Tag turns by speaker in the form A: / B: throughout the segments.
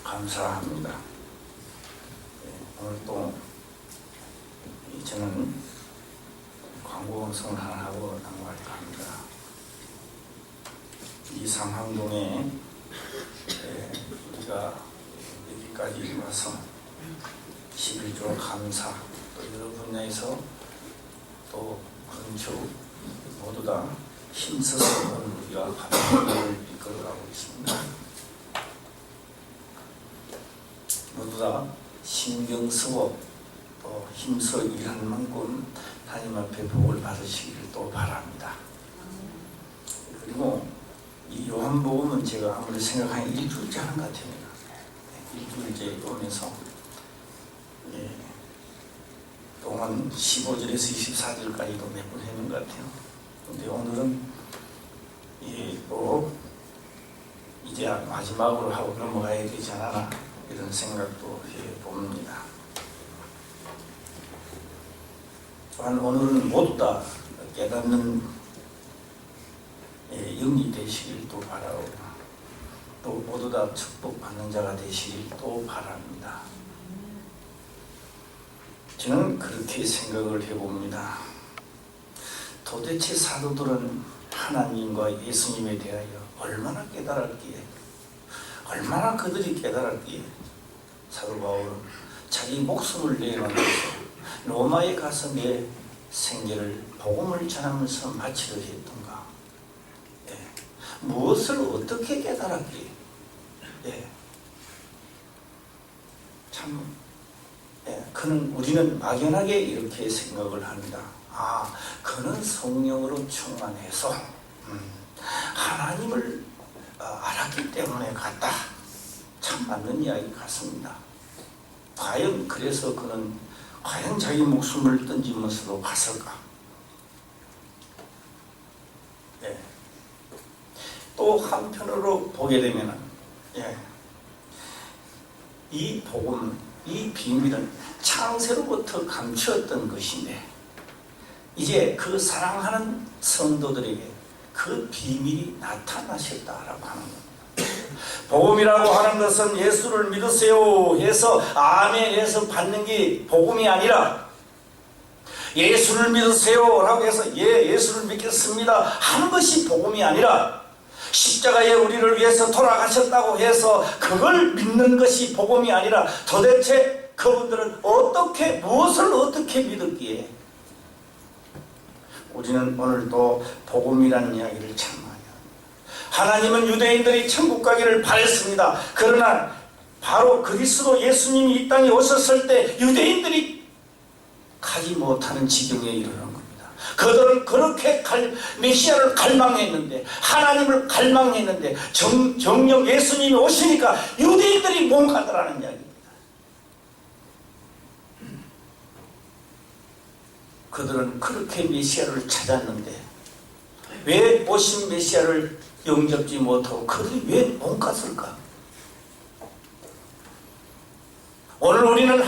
A: 감사합니다. 오늘 또 저는 광고 방송을 하나 하고 나갈까 합니다. 이 상황동에 우리가 여기까지 와서 11조 감사, 또 여러 분야에서 또 건축 모두 다 힘써서 우리가 감사를 이끌어가고 있습니다. 모두 다 신경 쓰고 또 힘써 일하는 만큼 하나님 앞에 복을 받으시기를 또 바랍니다. 그리고 이 요한복음은 제가 아무리 생각하니 일주일째 하는 것 같아요. 일주일째 오면서 동안 15절에서 24절까지도 몇 번 했는 것 같아요. 근데 오늘은 또 이제 마지막으로 하고 넘어가야 되지 않나 이런 생각도 해봅니다. 또한 오늘은 모두 다 깨닫는 영이 되시길 또 바라고 또 모두 다 축복받는 자가 되시길 또 바랍니다. 저는 그렇게 생각을 해봅니다. 도대체 사도들은 하나님과 예수님에 대하여 얼마나 깨달았기에, 얼마나 그들이 깨달았기에 사도 바울은 자기 목숨을 내어놓고서 로마에 가서 내 생애를 복음을 전하면서 마치려 했던가. 무엇을 어떻게 깨달았기에. 참 우리는 막연하게 이렇게 생각을 합니다. 그는 성령으로 충만해서 하나님을 알았기 때문에 갔다. 참 맞는 이야기 같습니다. 과연 그래서 그는 과연 자기 목숨을 던지면서도 갔을까? 또 한편으로 보게 되면은 이 복음, 이 비밀은 창세로부터 감추었던 것인데 이제 그 사랑하는 성도들에게 그 비밀이 나타나셨다라고 하는 겁니다. 복음이라고 하는 것은 예수를 믿으세요 해서 아멘 해서 받는 게 복음이 아니라 예수를 믿으세요라고 해서 예수를 믿겠습니다 하는 것이 복음이 아니라 십자가에 우리를 위해서 돌아가셨다고 해서 그걸 믿는 것이 복음이 아니라 도대체 그분들은 무엇을 어떻게 믿었기에 우리는 오늘도 복음이라는 이야기를 참 많이 합니다. 하나님은 유대인들이 천국 가기를 바랬습니다. 그러나 바로 그리스도 예수님이 이 땅에 오셨을 때 유대인들이 가지 못하는 지경에 이르는 겁니다. 그들은 그렇게 메시아를 갈망했는데 하나님을 갈망했는데 정녕 예수님이 오시니까 유대인들이 못 가더라는 이야기입니다. 그들은 그렇게 메시아를 찾았는데 왜 오신 메시아를 영접지 못하고 그들이 왜 못 갔을까? 오늘 우리는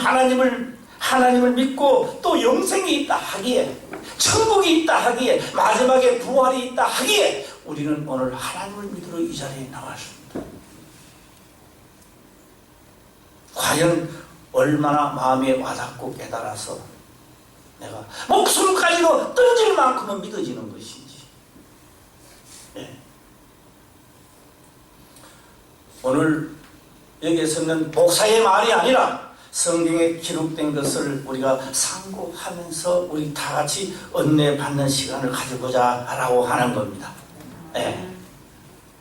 A: 하나님을 믿고 또 영생이 있다 하기에 천국이 있다 하기에 마지막에 부활이 있다 하기에 우리는 오늘 하나님을 믿으러 이 자리에 나왔습니다. 과연 얼마나 마음에 와닿고 깨달아서 내가 목숨까지도 던질 만큼은 믿어지는 것인지. 오늘 여기에서는 목사의 말이 아니라 성경에 기록된 것을 우리가 상고하면서 우리 다 같이 은혜 받는 시간을 가져보자 라고 하는 겁니다.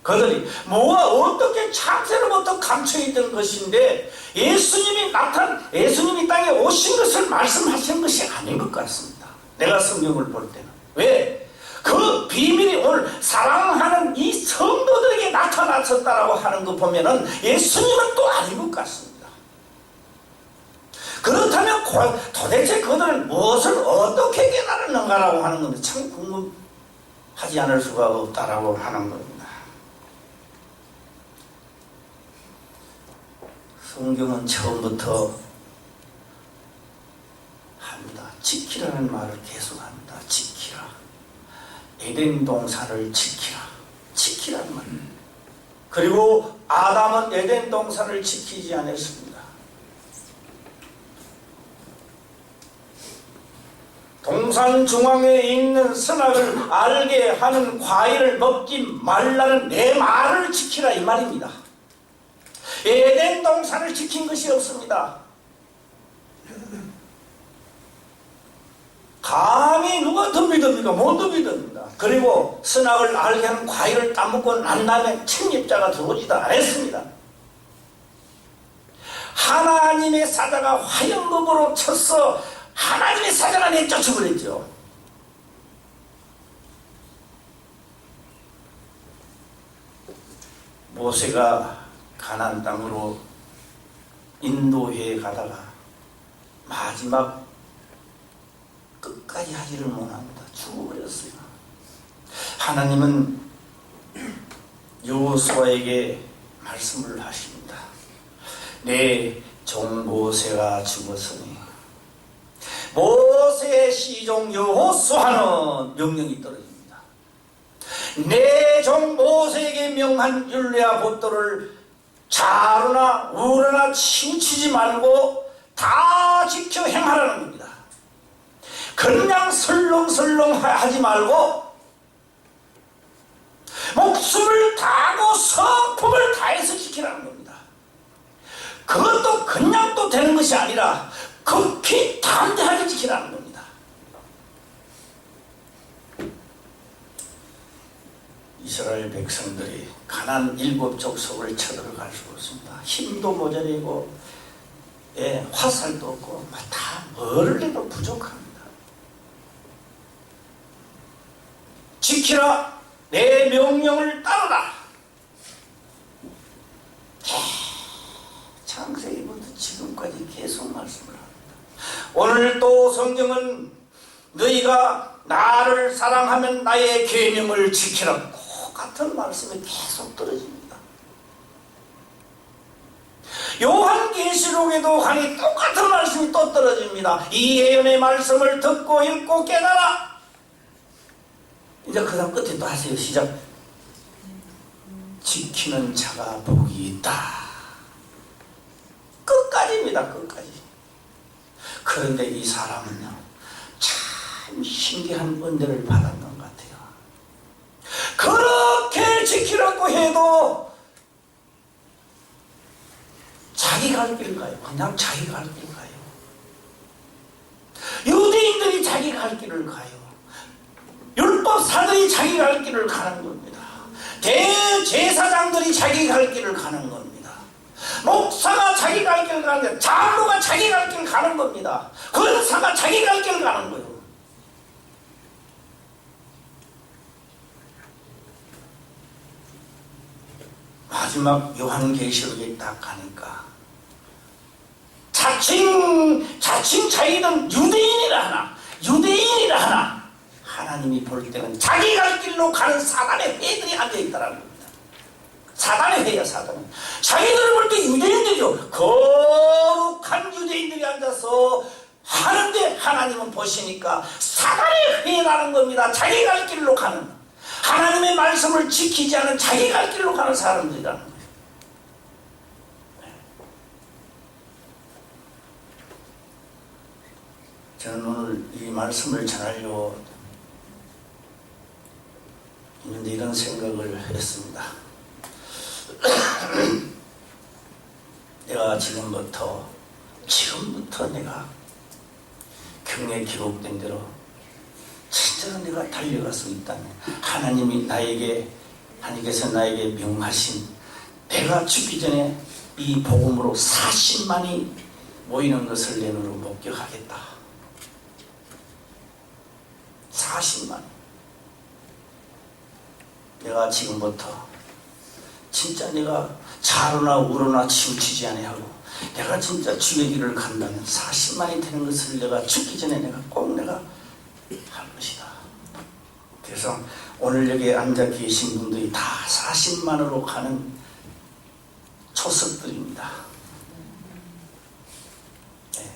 A: 그들이 뭐가 어떻게 창세로부터 감춰있던 것인데 예수님이 땅에 오신 것을 말씀하시는 것이 아닌 것 같습니다. 내가 성경을 볼 때는. 왜? 그 비밀이 오늘 사랑하는 이 성도들에게 나타났었다라고 하는 거 보면은 예수님은 또 아닌 것 같습니다. 그렇다면 도대체 그들은 무엇을 어떻게 깨달았는가라고 하는 겁니다. 참 궁금하지 않을 수가 없다라고 하는 겁니다. 성경은 처음부터 합니다. 지키라는 말을 계속합니다. 지키라. 에덴 동산을 지키라. 지키라는 말입니다. 그리고 아담은 에덴 동산을 지키지 않았습니다. 동산 중앙에 있는 선악을 알게 하는 과일을 먹지 말라는 내 말을 지키라 이 말입니다. 에덴 동산을 지킨 것이 없습니다. 감히 누가 덤비듭니까? 못 덤비듭니다. 그리고 선악을 알게 하는 과일을 따먹고 난 다음에 책임자가 들어오지도 않았습니다. 하나님의 사자가 화염검으로 쳐서 하나님의 사자가 내쫓아버렸죠. 모세가 가나안 땅으로 인도회에 가다가 마지막 끝까지 하지를 못합니다. 죽어버렸어요. 하나님은 여호수아에게 말씀을 하십니다. 내 종 모세가 죽었으니 모세의 시종 여호수아는 명령이 떨어집니다. 내 종 모세에게 명한 율례와 법도를 좌로나 우로나 치우치지 말고 다 지켜 행하라는 겁니다. 그냥 설렁설렁 하지 말고 목숨을 다하고 성품을 다해서 지키라는 겁니다. 그것도 그냥 또 되는 것이 아니라 극히 담대하게 지키라는 겁니다. 이스라엘 백성들이 가나안 7 족속을 쳐들어갈 수 없습니다. 힘도 모자리고 화살도 없고 다 뭐를 해도 부족합니다. 지키라, 내 명령을 따르라. 창세기부터 지금까지 계속 말씀을 합니다. 오늘 또 성경은 너희가 나를 사랑하면 나의 계명을 지키라. 같은 말씀이 계속 떨어집니다. 요한계시록에도 하니 똑같은 말씀이 또 떨어집니다. 이 예언의 말씀을 듣고 읽고 깨달아. 이제 그 다음 끝에 또 하세요. 시작. 지키는 자가 복이 있다. 끝까지입니다. 끝까지. 그런데 이 사람은요, 참 신기한 은혜를 받았는 것 같아요. 그렇게 지키라고 해도 자기 갈 길 가요. 그냥 자기 갈 길 가요. 유대인들이 자기 갈 길을 가요. 율법사들이 자기 갈 길을 가는 겁니다. 대제사장들이 자기 갈 길을 가는 겁니다. 목사가 자기 갈 길을 가는데 장로가 자기 갈 길을 가는 겁니다. 권사가 자기 갈 길을 가는 거예요. 마지막 요한계시록에 딱 가니까 자칭 자기는 유대인이라 하나 하나님이 볼 때는 자기 갈 길로 가는 사단의 회들이 앉아있다라는 겁니다. 사단의 회야. 사단은 자기들을 볼 때 유대인들이요, 거룩한 유대인들이 앉아서 하는데 하나님은 보시니까 사단의 회라는 겁니다. 자기 갈 길로 가는, 하나님의 말씀을 지키지 않은 자기 갈 길로 가는 사람들이라는 거예요. 저는 오늘 이 말씀을 전하려고 있는데 이런 생각을 했습니다. 내가 지금부터 내가 경에 기록된 대로 진짜로 내가 달려갈 수 있다면 하나님께서 나에게 명하신 내가 죽기 전에 이 복음으로 40만이 모이는 것을 내 눈으로 목격하겠다. 40만. 내가 지금부터 진짜 내가 좌로나 우로나 치우치지 아니하고 내가 진짜 주의 길을 간다면 40만이 되는 것을 내가 죽기 전에 내가 꼭 할 것이다. 그래서 오늘 여기 앉아 계신 분들이 다 40만으로 가는 초석들입니다. 네.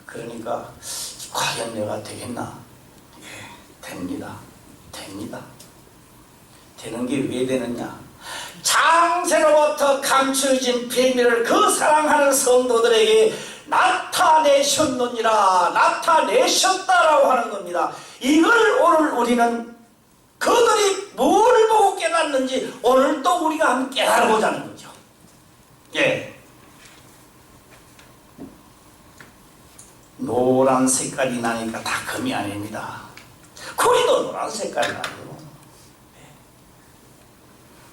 A: 그러니까 과연 내가 되겠나? 됩니다. 되는 게 왜 되느냐? 창세로부터 감추어진 비밀을 그 사랑하는 성도들에게 나타내셨느니라, 나타내셨다라고 하는 겁니다. 이걸 오늘 우리는 그들이 뭘 보고 깨닫는지 오늘 또 우리가 한번 깨달아보자 하는 거죠. 예. 노란 색깔이 나니까 다 금이 아닙니다. 구리도 노란 색깔이 나요.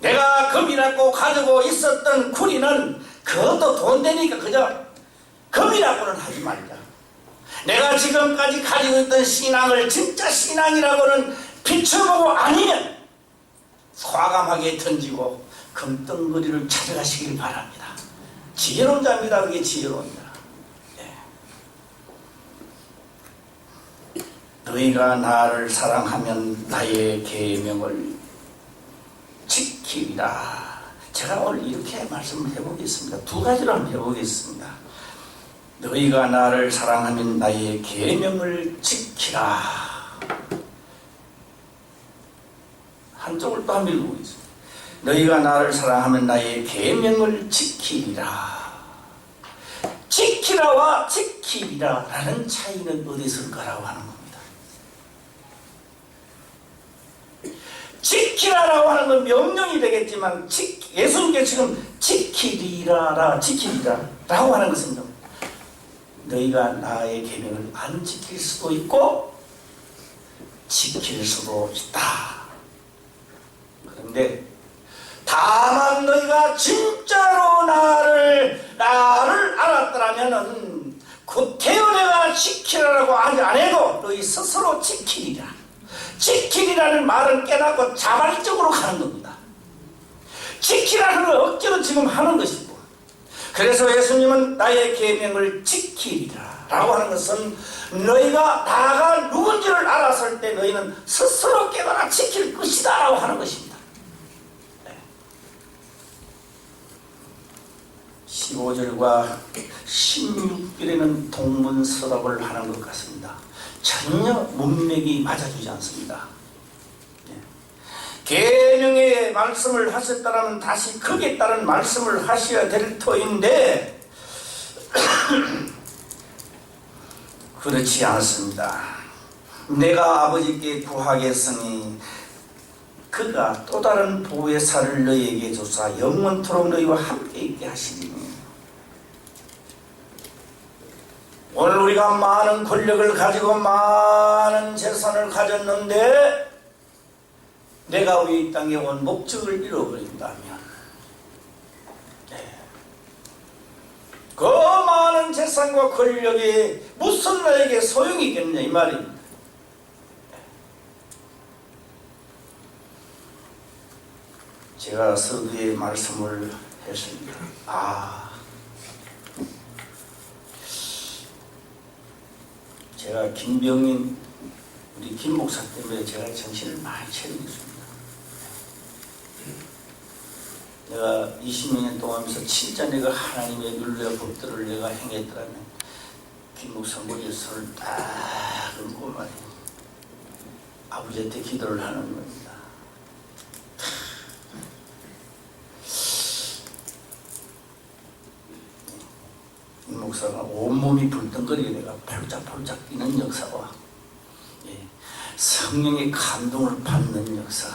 A: 내가 금이라고 가지고 있었던 구리는 그것도 돈 되니까 그저 금이라고는 하지 말자. 내가 지금까지 가지고 있던 신앙을 진짜 신앙이라고는 비춰보고 아니면 과감하게 던지고 금덩어리를 찾아가시길 바랍니다. 지혜로운 자입니다. 그게 지혜로운 자. 너희가 나를 사랑하면 나의 계명을 지키리라. 제가 오늘 이렇게 말씀을 해보겠습니다. 두 가지로 한번 해보겠습니다. 너희가 나를 사랑하면 나의 계명을 지키라. 한쪽을 또 한번 읽어보겠습니다. 너희가 나를 사랑하면 나의 계명을 지키리라. 지키라와 지키리라 라는 차이는 어디서 있을까라고 하는 겁니다. 지키라라고 하는 건 명령이 되겠지만 예수님께서 지금 지키리라 라고 하는 것은 너희가 나의 계명을 안 지킬 수도 있고 지킬 수도 있다. 그런데 다만 너희가 진짜로 나를 알았더라면은 구태여 내가 지키라라고 안 해도 너희 스스로 지키리라. 지키리라는 말은 깨닫고 자발적으로 가는 겁니다. 지키라는 걸 억지로 지금 하는 것이고, 그래서 예수님은 나의 계명을 지키리라 라고 하는 것은 너희가 나가 누군지를 알았을 때 너희는 스스로 깨달아 지킬 것이다 라고 하는 것입니다. 15절과 16절에는 동문서답을 하는 것 같습니다. 전혀 문맥이 맞아주지 않습니다. 계명의 말씀을 하셨다면 다시 거기에 따른 말씀을 하셔야 될 터인데 그렇지 않습니다. 내가 아버지께 구하겠으니 그가 또 다른 보혜사를 너희에게 주사 영원토록 너희와 함께 있게 하시리니. 오늘 우리가 많은 권력을 가지고 많은 재산을 가졌는데 내가 왜 이 땅에 온 목적을 잃어버린다면 그 많은 재산과 권력이 무슨 나에게 소용이 있겠냐 이 말입니다. 제가 서두에 말씀을 했습니다. 제가 김병인 우리 김 목사 때문에 제가 정신을 많이 차리고 있습니다. 내가 20년 동안 하면서 진짜 내가 하나님의 윤리와 법들을 내가 행했더라면 김 목사 머리에 손을 딱 얹고 말이에요. 아버지한테 기도를 하는 겁니다. 이 목사가 온몸이 불덩거리게 내가 폴짝폴짝 뛰는 역사와 성령의 감동을 받는 역사,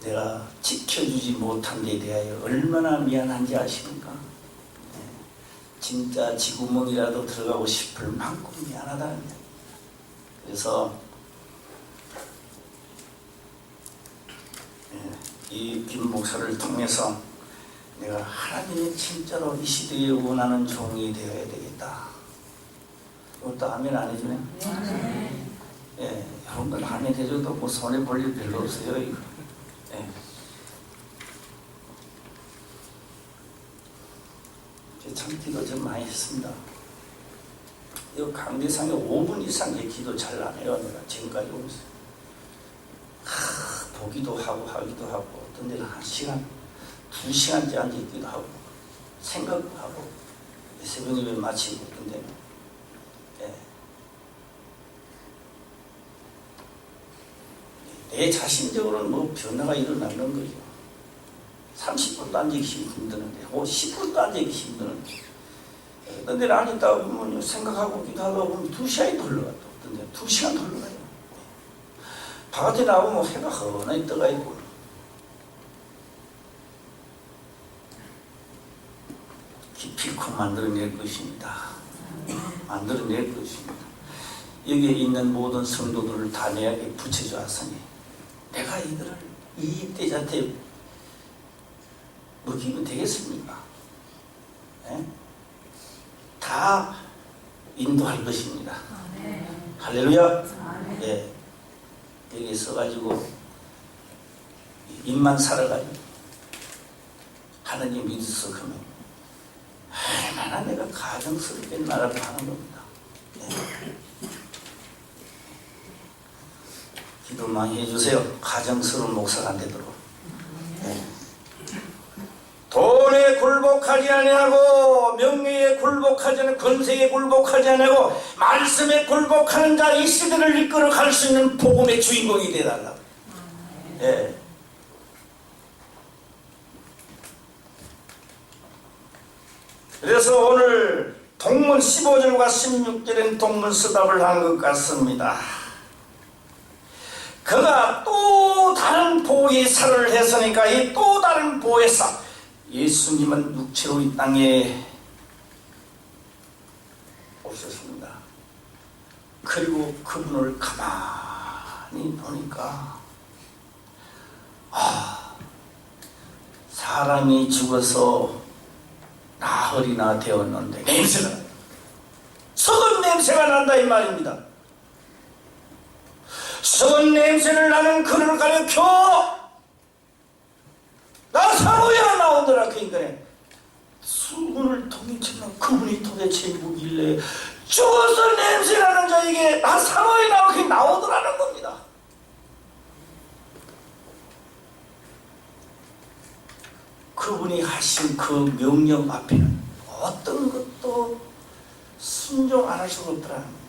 A: 내가 지켜주지 못한 데 대하여 얼마나 미안한지 아십니까? 진짜 지구멍이라도 들어가고 싶을 만큼 미안하다는 얘기입니다. 그래서 이 김 목사를 통해서 내가 하나님의 진짜로 이 시대에 원하는 종이 되어야 되겠다. 이것도 아멘 안 해주네? 여러분들 아멘 해줘도 뭐 손에 볼 일 별로 없어요. 이거. 참 기도 좀 많이 했습니다. 이 강대상에 5분 이상의 기도 잘 안 해요. 내가 지금까지 오면서 보기도 하고 하기도 하고 어떤 데는 1시간, 2시간째 앉아있기도 하고 생각도 하고 새벽 예배 마치고 어떤 데는 내 자신적으로는 뭐 변화가 일어나는 거죠. 30분도 앉기 힘드는데, 10분도 앉기 힘드는데. 그런데 앉았다 보면 생각하고 기도하다 보면 2시간이 흘러가요. 어떤 데 2시간 흘러가요. 바깥에 나오면 해가 훤하게 떠가 있고. 기필코 만들어낼 것입니다. 만들어낼 것입니다. 여기에 있는 모든 성도들을 다 내게 붙여주었으니 내가 이들을 이 떼자한테 먹이면 되겠습니까? 네? 다 인도할 것입니다. 할렐루야. 예. 여기 서가지고 입만 살아가지고 하나님 믿어서 그러면 얼마나 내가 가정스럽게 나가고 하는 겁니다. 예. 기도 많이 해주세요. 가정스러운 목사가 안 되도록. 예. 돈에 굴복하지 아니하고 명예에 굴복하지 않고 권세에 굴복하지 아니하고 말씀에 굴복하는 자 이 시대를 이끌어 갈 수 있는 복음의 주인공이 되어달라고. 예. 그래서 오늘 동문 15절과 16절엔 동문서답을 한 것 같습니다. 그가 또 다른 보혜사를 했으니까 이 또 다른 보혜사, 예수님은 육체로 이 땅에 오셨습니다. 그리고 그분을 가만히 보니까 사람이 죽어서 나흘이나 되었는데 냄새가 나요. 썩은 냄새가 난다 이 말입니다. 썩은 냄새를 나는 그를 가리켜 나사로야 나오더라. 그 인간에 수분을 통했지만 그분이 도대체 뭐길래 죽어서 냄새나는 자에게 나사로에 나오더라는 겁니다. 그분이 하신 그 명령 앞에는 어떤 것도 순종 안 할 수가 없더라는 겁니다.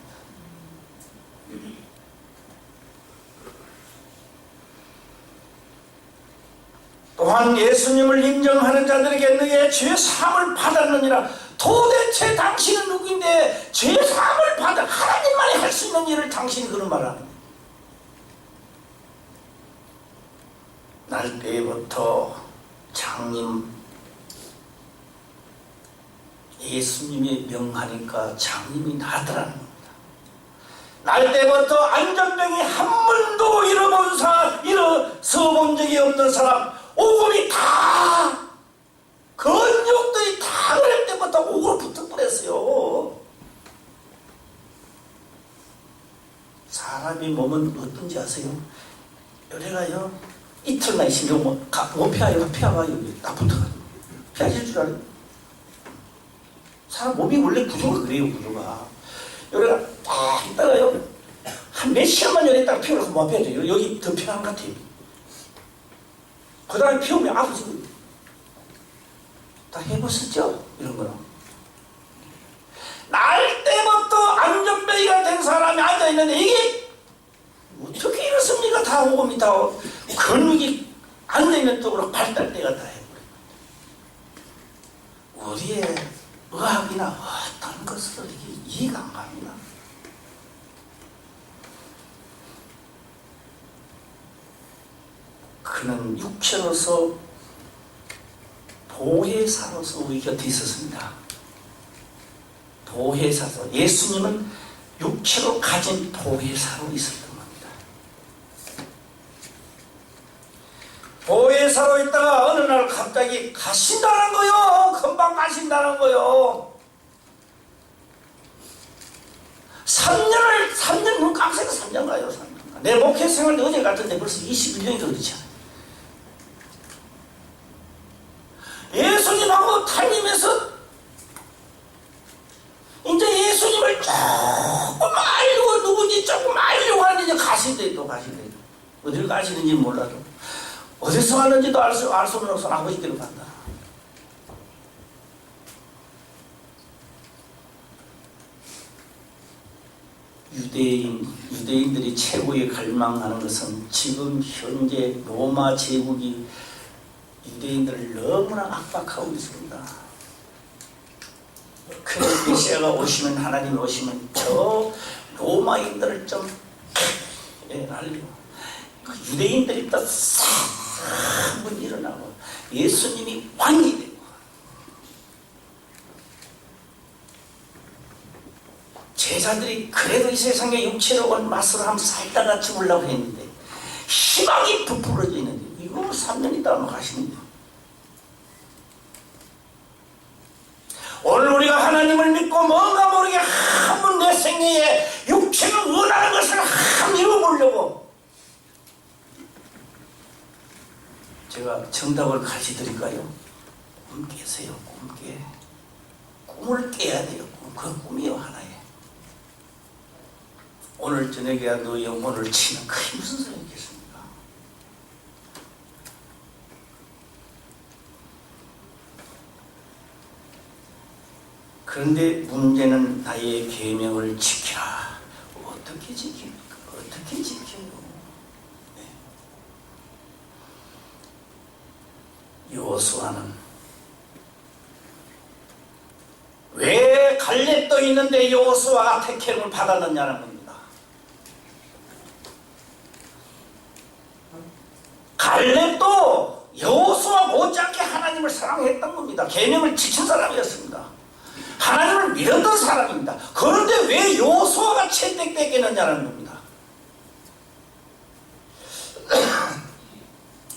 A: 또한 예수님을 인정하는 자들에게 너의 죄사함을 받았느니라. 도대체 당신은 누구인데 죄사함을 받아 하나님만이 할 수 있는 일을 당신이 그런 말을 하는 거예요. 날 때부터 장님 예수님이 명하니까 장님이 나더라는 겁니다. 날 때부터 안전병이 한 번도 일어서 본 적이 없는 사람, 오금이 다 근육들이 다 그럴 때부터 오금을 붙어버렸어요. 사람의 몸은 어떤지 아세요? 요래가요 이틀만 신경 못 피하요. 피하가 여기 딱 붙어가지고 피하실 줄 알아요? 사람 몸이 원래 구조가 그래요. 구조가 요래가 딱 있다가요 한 몇 시간만 요래 딱 피우려고 못 피하죠. 여기 더 편한 것 같아요. 그 다음에 피우면 아프지. 다 해보셨죠? 이런 거는 날 때부터 안전뱅이가 된 사람이 앉아있는데 이게 어떻게 이렇습니까? 다 오금이 다 근육이 앉아있는 쪽으로 발달돼가 다 해버려요. 우리의 의학이나 어떤 것을 이해가 안 갑니다. 그는 육체로서 보혜사로서 우리 곁에 있었습니다. 보혜사로 예수님은 육체로 가진 보혜사로 있었던 겁니다. 보혜사로 있다가 어느 날 갑자기 가신다는 거요. 금방 가신다는 거요. 3년 눈 깜짝이야. 3년 가요. 3년. 내 목회 생활 어제 같은데 벌써 21년이 그렇잖아요. 예수님하고 다니면서 이제 예수님을 조금 알고 누군지 조금 알려고 하는데 가신대 또 가신대. 어디를 가시는지 몰라도 어디서 왔는지도 알 수는 없어. 아버지께로 간다. 유대인들이 최고의 갈망하는 것은 지금 현재 로마 제국이 유대인들을 너무나 압박하고 있습니다. 그 메시아가 오시면, 하나님이 오시면 저 로마인들을 좀 날려 그 유대인들이 또 싹 한번 일어나고 예수님이 왕이 되고, 제자들이 그래도 이 세상에 육체로 온 맛으로 한번 살다가 죽으려고 했는데 희망이 부풀어져 있는데 이거 3년 있다 하면 가시면 돼요. 오늘 우리가 하나님을 믿고 뭔가 모르게 한번 내 생애에 육체가 원하는 것을 한번 이뤄보려고, 제가 정답을 가르쳐 드릴까요? 꿈 깨세요. 꿈을 깨야 돼요. 그 꿈이요 하나에. 오늘 저녁에 너 영혼을 치는 그게 무슨 소용이겠습니까? 그런데 문제는 나의 계명을 지키라. 어떻게 지킵니까? 어떻게 지켜요? 네. 여호수아는 왜 갈렙도 있는데 여호수아가 택함을 받았느냐는 겁니다. 갈렙도 여호수아 못지않게 하나님을 사랑했던 겁니다. 계명을 지킨 사람이었습니다. 하나님을 믿었던 사람입니다. 그런데 왜 여호수아가 채택되겠느냐는 겁니다.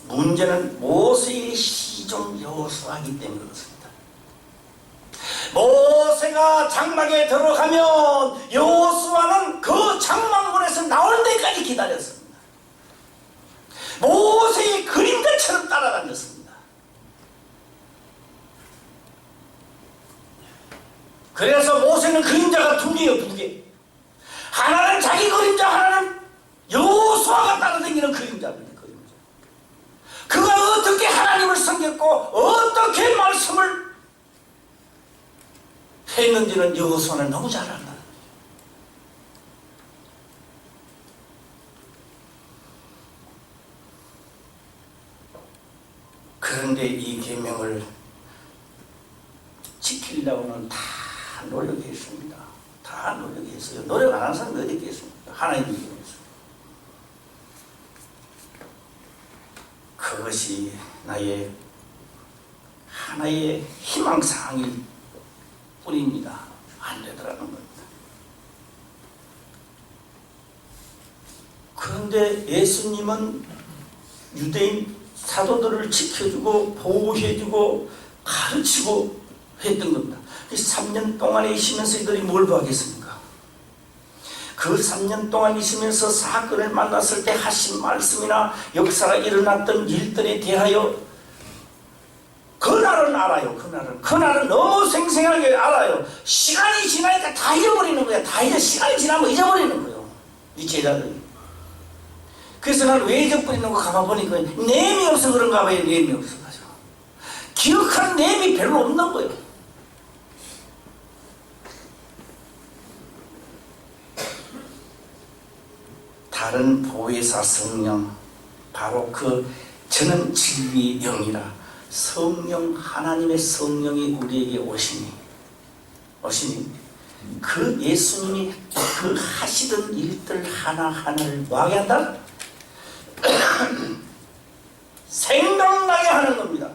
A: 문제는 모세의 시종 여호수아이기 때문에 그렇습니다. 모세가 장막에 들어가면 여호수아는 그 장막문에서 나올 때까지 기다렸습니다. 모세의 그림자처럼 따라다녔습니다. 그래서 모세는 그림자가 두 개요, 두 개. 하나는 자기 그림자, 하나는 여호수아가 따라다니는 그림자입니다. 그가 어떻게 하나님을 섬겼고 어떻게 말씀을 했는지는 여호수아는 너무 잘 안다. 그런데 이 계명을 지키려고는 다 노력했습니다. 다 노력했어요. 노력 안 하는 사람이 어디 있겠습니까? 하나님이 위해서. 그것이 나의 하나의 희망사항일 뿐입니다. 안 되더라는 겁니다. 그런데 예수님은 유대인 사도들을 지켜주고 보호해주고 가르치고 했던 겁니다. 3년 동안에 있으면서 이들이 뭘 하겠습니까? 그 3년 동안 있으면서 사건을 만났을 때 하신 말씀이나 역사가 일어났던 일들에 대하여 그날은 알아요. 그날은 너무 생생하게 알아요. 시간이 지나니까 다 잊어버리는 거야. 시간이 지나면 잊어버리는 거예요. 이 제자들이. 그래서 나는 왜 잊어버리는 거 가만 보니까 내음이 없어 그런가 봐요. 내음이 없어가지고. 기억하는 내음이 별로 없는 거예요. 다른 보혜사 성령, 바로 그 저는 진리의 영이라 성령, 하나님의 성령이 우리에게 오시니 그 예수님이 그 하시던 일들 하나하나를 뭐하게 한다? 생각나게 하는 겁니다.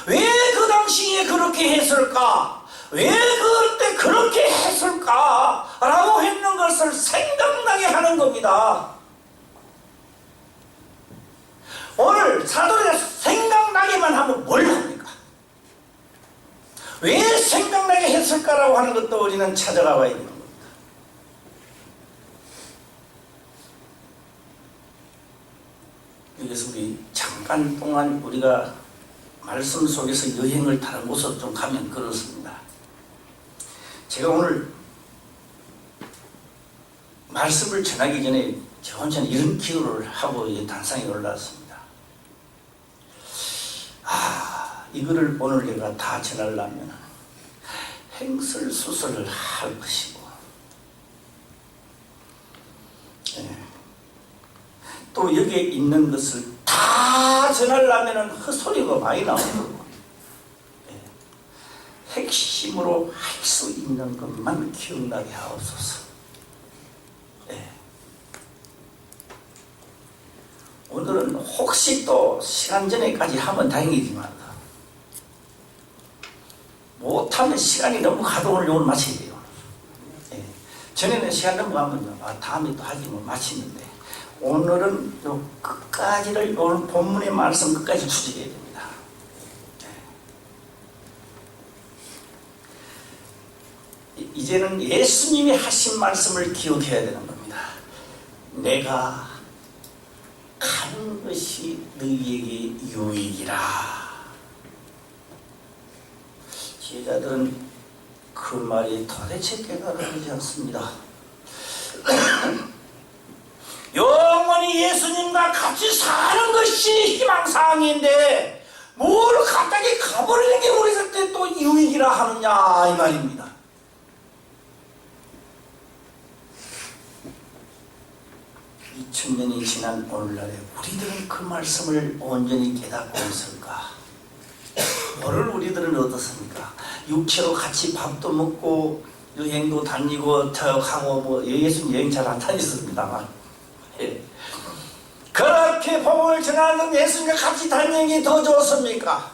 A: 왜 그 당시에 그렇게 했을까? 왜 그때 그렇게 했을까? 라고 했는 것을 생각나게 하는 겁니다. 오늘 사도들이 생각나게만 하면 뭘 합니까? 왜 생각나게 했을까라고 하는 것도 우리는 찾아가 봐야 되는 겁니다. 여기서 우리 잠깐 동안 우리가 말씀 속에서 여행을 다른 곳으로 좀 가면 그렇습니다. 제가 오늘 말씀을 전하기 전에 저 혼자 이런 기도를 하고 단상에 올라왔습니다. 이거를 오늘 내가 다 전하려면 행설수설을 할 것이고, 또 여기에 있는 것을 다 전하려면 헛소리가 많이 나오고, 핵심으로 할 수 있는 것만 기억나게 하옵소서. 오늘은 혹시 또 시간 전에까지 하면 다행이지만 못하면 시간이 너무 가도 오늘 요걸 마쳐야 돼요. 전에는 시간 넘어가면 다음에 또 하지 뭐 마치는데, 오늘은 요 끝까지를, 오늘 본문의 말씀 끝까지 추적해야 됩니다. 이제는 예수님이 하신 말씀을 기억해야 되는 겁니다. 내가 가는 것이 너희에게 유익이라. 제자들은 그 말이 도대체 깨달아지지 않습니다. 영원히 예수님과 같이 사는 것이 희망사항인데 뭘 갑자기 가버리는 게 우리한테 또 유익이라 하느냐, 이 말입니다. 2000년이 지난 오늘날에 우리들은 그 말씀을 온전히 깨닫고 있을까? 뭐를 우리들은 어떻습니까? 육체로 같이 밥도 먹고 여행도 다니고 하고, 뭐 예수님 여행 잘 안 다녔습니다만, 그렇게 복음을 전하는 예수님과 같이 다니는 게 더 좋습니까?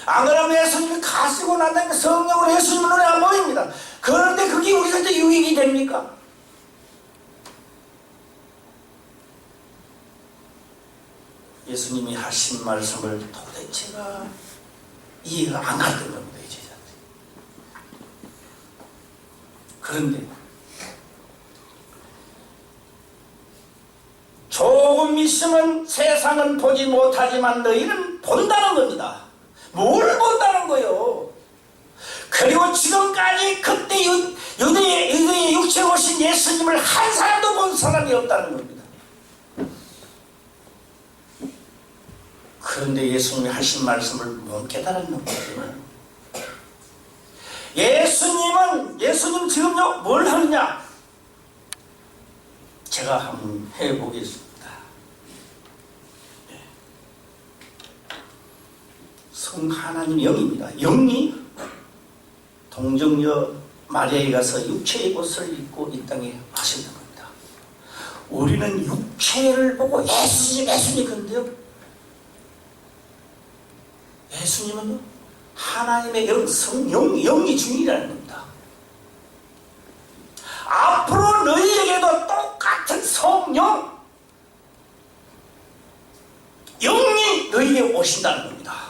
A: 안 그러면 예수님이 가시고 난 다음에 성령으로 예수님 눈에 안 보입니다. 그런데 그게 우리한테 유익이 됩니까? 예수님이 하신 말씀을 도대체가 이해가 안 갔던 겁니다, 이 제자들. 그런데 조금 있으면 세상은 보지 못하지만 너희는 본다는 겁니다. 뭘 본다는 거요? 그리고 지금까지 그때 유대의 육체에 오신 예수님을 한 사람도 본 사람이 없다는 겁니다. 그런데 예수님이 하신 말씀을 못 깨달았는 거죠. 예수님 지금요 뭘 하느냐? 제가 한번 해보겠습니다. 성 하나님 영입니다. 영이 동정녀 마리아에 가서 육체의 옷을 입고 이 땅에 하시는 겁니다. 우리는 육체를 보고 예수님 근데요, 예수님은 하나님의 영, 성령, 영이 주인이라는 겁니다. 앞으로 너희에게도 똑같은 성령, 영이 너희에게 오신다는 겁니다.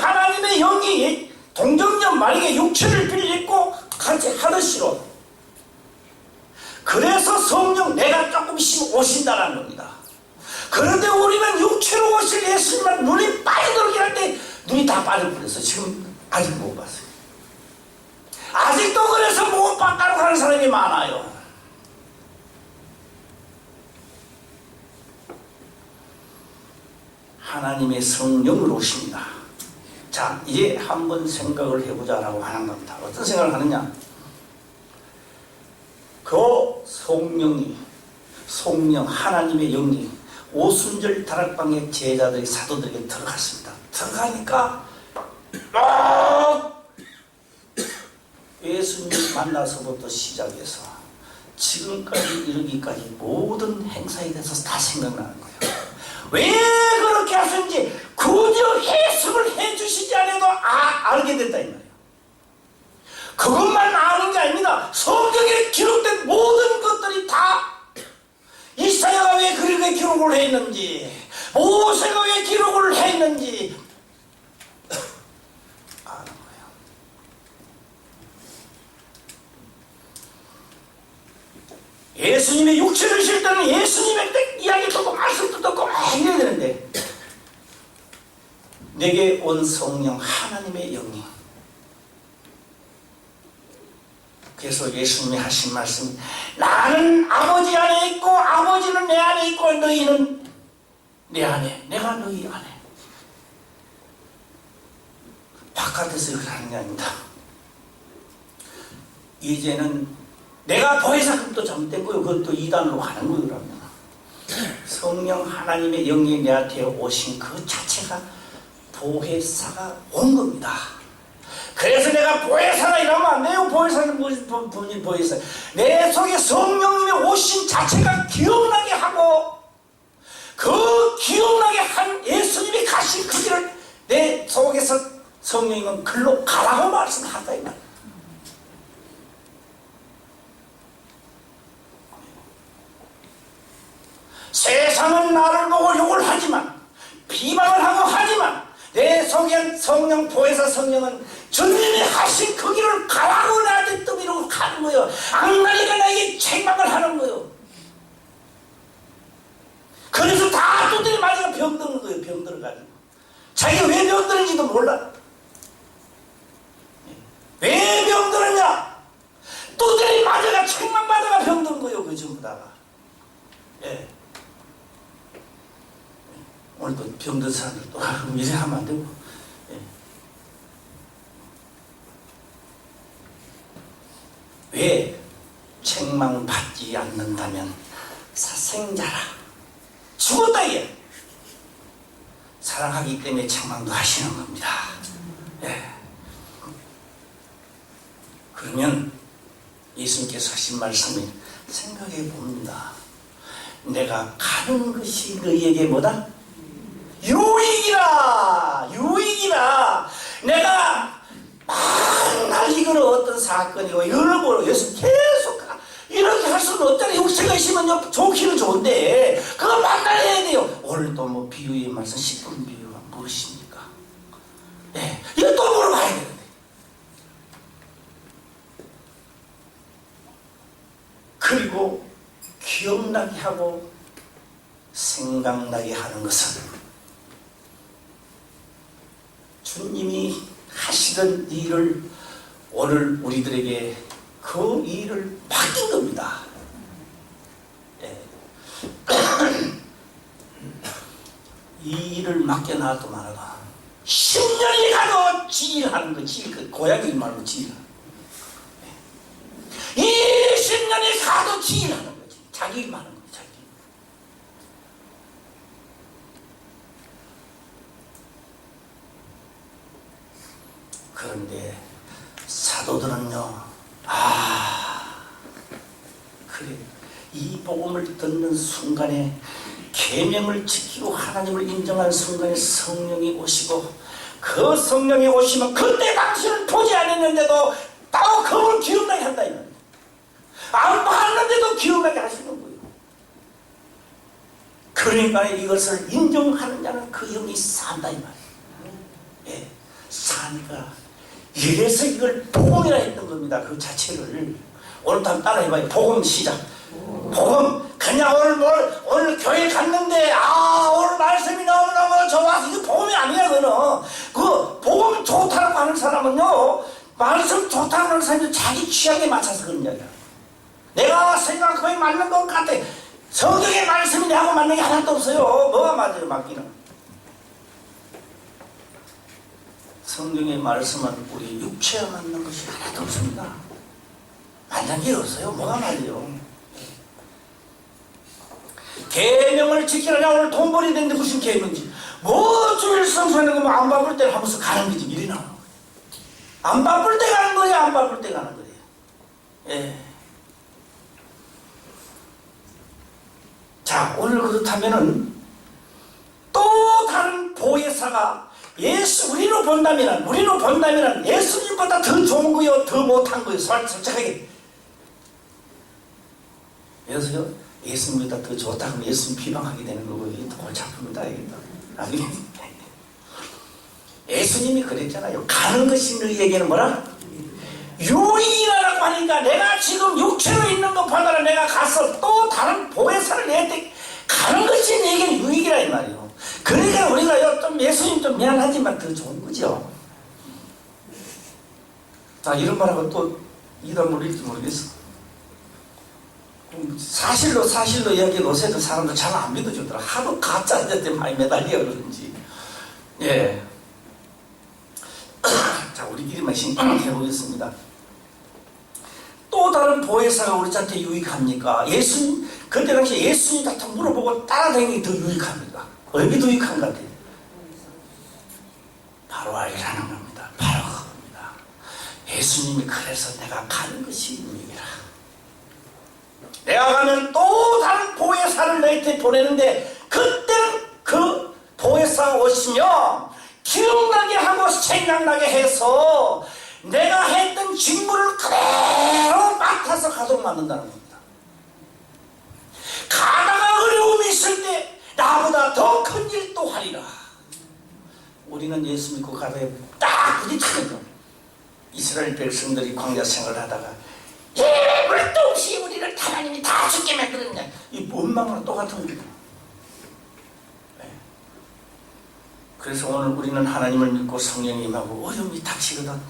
A: 하나님의 영이 동정녀 마리아의 육체를 빌리고 같이 하듯이로, 그래서 성령 내가 조금 있으면 오신다는 겁니다. 그런데 우리는 육체로 오실 예수님만 눈이 빠져들긴 할때 눈이 다 빠져버려서 지금 아직 못 봤어요. 아직도 그래서 못 봤다고 하는 사람이 많아요. 하나님의 성령으로 오십니다. 자, 이제 한번 생각을 해보자라고 하는 겁니다. 어떤 생각을 하느냐? 그 성령 하나님의 영이 오순절 다락방에 제자들이 사도들에게 들어갔습니다. 들어가니까 예수님 만나서부터 시작해서 지금까지 이르기까지 모든 행사에 대해서 다 생각나는 거예요. 왜 그렇게 하셨는지 굳이 해석을 해주시지 않아도 알게 됐다 이 말이에요. 그것만 아는 게 아닙니다. 성경에 기록된 모든 것들이 다 이사야가 왜 그렇게 기록을 했는지, 모세가 왜 기록을 했는지 아는 거예요. 예수님의 육체를 실 때는 예수님의 이야기 듣고 말씀도 듣고 막 이래야 되는데, 내게 온 성령 하나님의 영이, 그래서 예수님이 하신 말씀, 나는 아버지 안에 있고 아버지는 내 안에 있고 너희는 내 안에, 내가 너희 안에. 바깥에서 이걸 하는 게 아닙니다. 이제는 내가 보혜사금도 잘못된 거예요. 그것도 이단으로 가는 거예요. 그러면 성령 하나님의 영이 내한테 오신 그 자체가 보혜사가 온 겁니다. 그래서 내가 보혜사라 이러면 안 돼요. 보혜사는 본인 보혜사. 내 속에 성령님의 오신 자체가 기억나게 하고 그 기억나게 한 예수님이 가신 그 길을 내 속에서 성령님은 글로 가라고 말씀한다 이 말이에요. 세상은 나를 보고 욕을 하지만 비방을 하고 하지만 내 속에 성령 보혜사 성령은 주님이 하신 그 길을 가라고 나한테 떠밀고 가는 거예요. 악마니까 나에게 책망을 하는 거예요. 그래서 다 두드려 맞아가 병드는 거예요. 병들어가지고 자기가 왜 병드는지도 몰라. 왜 병드느냐? 두드려 맞아가 책망받아가 병드는 거예요. 그 전부 다가. 예. 오늘도 병든 사람들 또 이래 하면 안 되고. 예. 왜 책망받지 않는다면 사생자라 죽었다 이게 사랑하기 때문에 책망도 하시는 겁니다. 예. 그러면 예수님께서 하신 말씀을 생각해 봅니다. 내가 가는 것이 너희에게 뭐다? 유익이라! 유익이라! 내가 맨날 이거는 어떤 사건이고 여러모로 예수 계속 이렇게 할 수는 없잖아요. 육체가 있으면 좋기는 좋은데 그거 맨날 해야 돼요. 오늘 또 뭐 비유의 말씀 10분 비유가 무엇입니까? 네, 이거 또 물어봐야 되는데 그리고 기억나게 하고 생각나게 하는 것은 주님이 하시던 일을 오늘 우리들에게 그 일을 맡긴 겁니다. 예. 이 일을 맡겨놔도 말아라 10년이 가도 지일하는 거 지일 고양이 말로 지일 20년이 가도 지일하는 거지. 자기 일 하는 거지. 자기. 그런데 사도들은요, 그래. 이 복음을 듣는 순간에 계명을 지키고 하나님을 인정한 순간에 성령이 오시고 그 성령이 오시면 그때 당신을 보지 않았는데도 따로 그걸 기억나게 한다 이 말이야. 안 봤는데도 기억나게 하시는 거예요. 그러니까 이것을 인정하는 자는 그 영이 산다 이 말이에요. 예, 사니까 이래서 이걸 복음이라 했던 겁니다. 그 자체를 오늘 한번 따라 해봐요. 복음 시작. 복음 그냥 오늘 교회 갔는데 오늘 말씀이 너무너무 좋아서 이거 복음이 아니야. 그거는 그 복음 좋다고 하는 사람은요 말씀 좋다고 하는 사람이 자기 취향에 맞춰서 그런 이야기야. 내가 생각하기에 맞는 것 같아. 성경의 말씀이 내하고 맞는 게 하나도 없어요. 뭐가 맞아요? 맞기는 성경의 말씀은 우리 육체에 맞는 것이 하나도 없습니다. 맞는 게 없어요. 뭐가 맞아요? 계명을 지키느냐. 오늘 돈 벌이 되는데 무슨 계명이지? 뭐 주일 성수하는 거면 안 바쁠 때 하면서 가는 거지. 일이 나와. 안 바쁠 때 가는 거예요? 안 바쁠 때 가는 거예요? 예. 자, 오늘 그렇다면은 또 다른 보혜사가 우리로 본다면은 예수님보다 더 좋은 거요, 더 못한 거요, 솔직하게. 여보세요? 예수님보다 더 좋다 하면 예수님 비방하게 되는 거고, 이게 또 골치 아픕니다, 이게 또. 예수님이 그랬잖아요. 가는 것이 너희에게는 뭐라? 유익이라고 하니까 내가 지금 육체로 있는 것보다 내가 가서 또 다른 보혜사를 내한테 가는 것이 내게 유익이라 이 말이에요. 그러니까 우리가 좀 예수님 좀 미안하지만 더 좋은 거죠. 자, 이런 말하고 또 이단 물릴지 모르겠어. 사실로 이야기 요새도 사람들 잘 안 믿어주더라. 하도 가짜한테 많이 매달려 그런지. 예. 우리끼리만 해보겠습니다. 또 다른 보혜사가 우리한테 유익합니까? 그때 당시 예수님 같은 물어보고 따라다니는 게 더 유익합니까? 어디 더 유익한 것 같아요? 바로 알이라는 겁니다. 바로 그겁니다. 예수님이 그래서 내가 가는 것이 유익이라. 내가 가면 또 다른 보혜사를 너희한테 보내는데 그때는 그 보혜사가 오시면 기억나게 하고 생각나게 해서 내가 했던 직무를 그대로 맡아서 가도록 만든다는 겁니다. 가다가 어려움이 있을 때 나보다 더 큰 일 또 하리라. 우리는 예수 믿고 가다가 딱 부딪히거든요. 이스라엘 백성들이 광야 생활을 하다가 예물도 없이 우리를 하나님이 다 죽게 만들었냐. 이 원망과 똑같은 겁니다. 그래서 오늘 우리는 하나님을 믿고 성령이 임하고 어려움이 닥치거든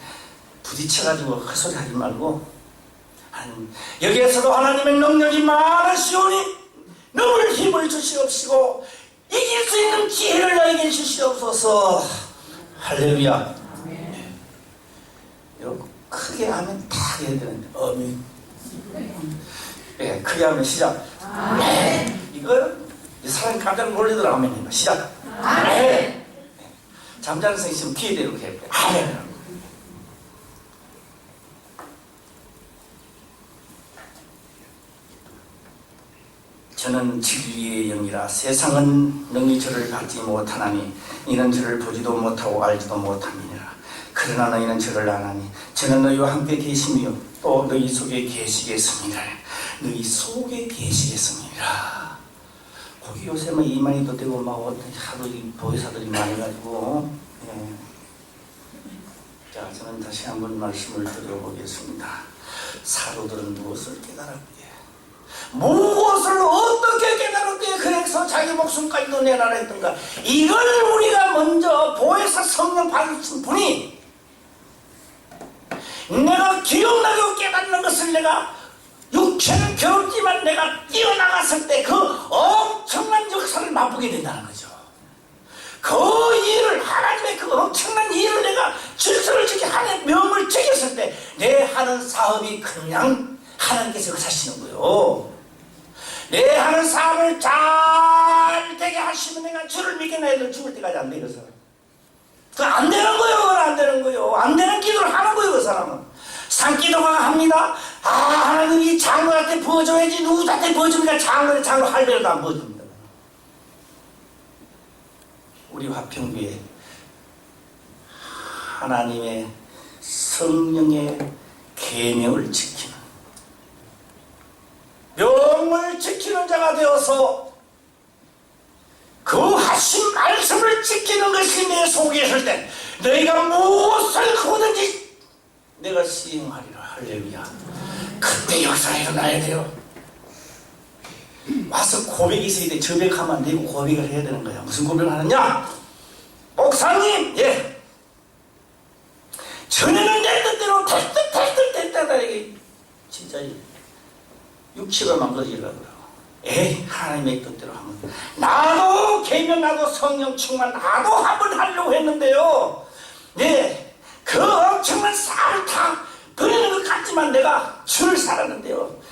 A: 부딪혀가지고 헛소리 하지 말고 여기에서도 하나님의 능력이 많으시오니 너를 힘을 주시옵시고 이길 수 있는 지혜를 너에게 주시옵소서. 할렐루야. 이렇게 크게 하면 다 해야 되는데 어민 크게 하면 시작. 이거 사람이 깜짝 놀리더라. 아멘. 시작. 잠자는 선생님 귀에 대고 해요. 저는 진리의 영이라 세상은 능히 저를 받지 못하나니 이는 저를 보지도 못하고 알지도 못함이니라. 그러나 너희는 저를 아나니 저는 너희와 함께 계시며 또 너희 속에 계시겠습니다. 너희 속에 계시겠습니다. 거기 요새는 이만희도 되고 막 하도 보혜사들이 많이 가지고 자, 저는 다시 한번 말씀을 드려보겠습니다. 사도들은 무엇을 깨달았기에 무엇을 어떻게 깨달았기에 그래서 자기 목숨까지도 내놔라 했던가. 이걸 우리가 먼저 보혜사 성령 받으신 분이 내가 기억나고 깨닫는 것을 내가 육체는 괴롭지만 내가 뛰어나갔을 때 그 엄청난 역사를 맛보게 된다는 거죠. 그 일을 하나님의 그 엄청난 일을 내가 질서를 지켜 하나님의 명을 지켰을 때 내 하는 사업이 그냥 하나님께서 하시는 거예요. 내 하는 사업을 잘 되게 하시면 내가 주를 믿겠나 해도 죽을 때까지 안 되겠어. 그 안 되는 거예요. 그건 안 되는 거예요. 안 되는 기도를 하는 거예요. 그 사람은 산기도가 합니다. 하나님 이 장로한테 부어줘야지. 누구한테 부어줍니까? 장로 할배로도 안 부어줍니다. 우리 화평교회 하나님의 성령의 계명을 지키는 명을 지키는 자가 되어서 그 하신 말씀을 지키는 것이 내 속에 있을 때 너희가 무엇을 하든지 내가 시행하리라. 할렐루야. 그때 역사가 일어나야 돼요. 와서 고백이 있어야 돼. 저백하면 안 되고 고백을 해야 되는 거야. 무슨 고백을 하느냐? 목사님, 전에는 내 뜻대로 됐다 이게 진짜 육체가 망가지려고 그러고 하나님의 뜻대로 하면 나도 계명 나도 성령 충만 나도 한번 하려고 했는데요. 그 엄청난 쌀을 다 버리는 것 같지만 내가 주를 살았는데요.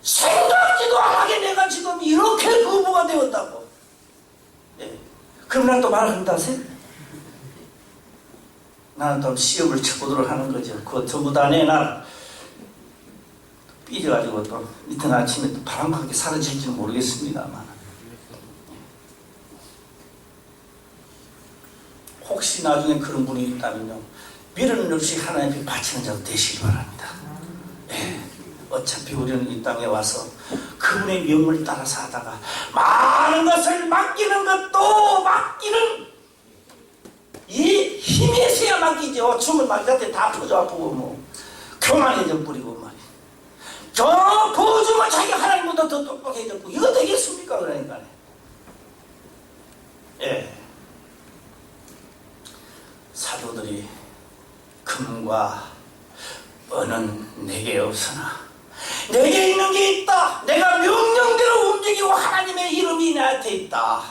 A: 생각지도 안 하게 내가 지금 이렇게 부부가 되었다고. 그럼 난 또 말한다 하세요? 나는 또 시험을 쳐보도록 하는 거죠. 그거 전부 다 내놔. 삐져가지고 또 이튿날 아침에 또 바람과 함께 사라질지는 모르겠습니다만 혹시 나중에 그런 분이 있다면요, 미련 없이 하나님 앞에 바치는 자도 되시기 바랍니다. 어차피 우리는 이 땅에 와서 그분의 명을 따라서 하다가 많은 것을 맡기는 것도 맡기는 이 힘이 있어야 맡기죠. 춤을 맡기한테 다 퍼져 아프고 뭐 교만해져 뿌리고 말이야. 저 보여주면 자기 하나님보다 더 똑똑해졌고 이거 되겠습니까? 그러니까 사도들이 금과 은은 내게 없으나 내게 있는 게 있다. 내가 명령대로 움직이고 하나님의 이름이 나한테 있다.